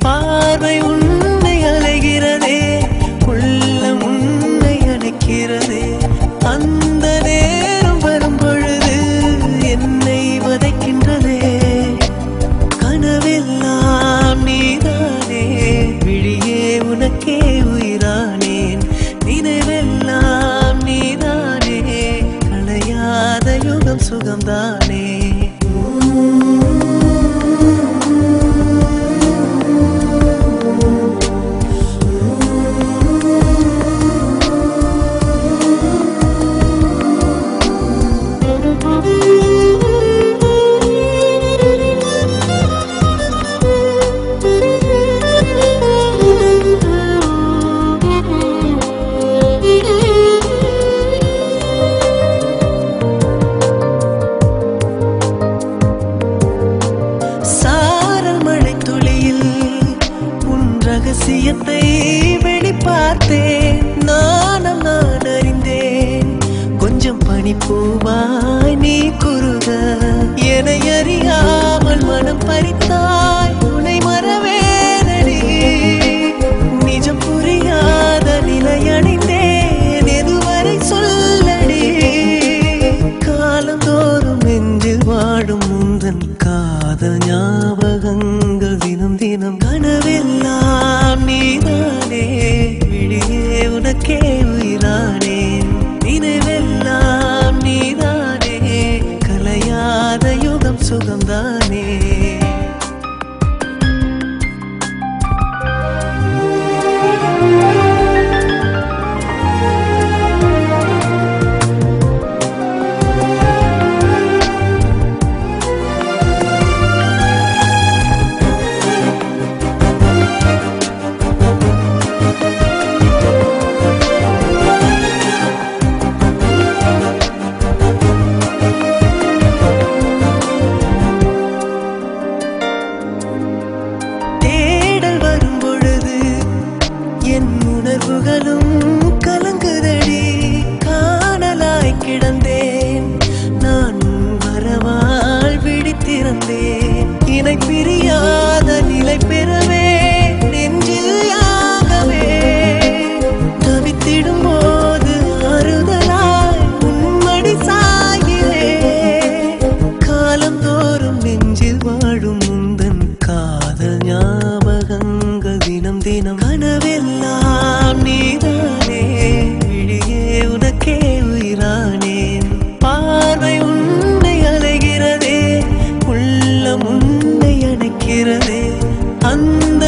பார்வை உன்னை அலைகிறதே, உள்ளம் உன்னை அணைக்கிறதே. அந்த நேரம் வரும் பொழுது என்னை வதைக்கின்றதே. கனவெல்லாம் நீதானே, விழியே உனக்கே உயிரானேன். நினைவெல்லாம் நீதானே, களையாத யுகம் சுகம்தானே. ரகசியத்தை வெளிப்பார்த்தேன், நானும் நான் அறிந்தேன். கொஞ்சம் பனிப்பூவாய் நீ குறுக, என்னை அறியாமல் மனம் பறித்தாய். உன்னை மறவேனடி, நிஜம் புரியாத நிலையடைந்தேன். எதுவரை சொல்லடி, காலந்தோறும் நெஞ்சில் வாடும் முந்தன் காதல் ஞாபகங்கள் தினம் தினம். கனவெல்லாம் நீதானே, விழியே உனக்கே உயிரானேன். நினைவெல்லாம் நீதானே, கலையாத யுகம் சுகம்தானே. உணர்வுகளும் கலங்குதடி, காணலாய் கிடந்தேன் நான். வரவால் விழித்திருந்தேன், இணை பிரியாத நிலை பெறவே நெஞ்சில் யாகவே. தவித்திடும் போது ஆறுதலாய் உன்மடி சாய்கிறேன். காலந்தோறும் நெஞ்சில் வாழும் முந்தன் காதல் ஞாபகங்கள் தினம் தினம். கனவெல்லாம் நீதானே, விழியே உனக்கே உயிரானேன். பார்வை உன்னை அலைகிறதே, உள்ளம் உன்னை அணைக்கிறதே. அந்த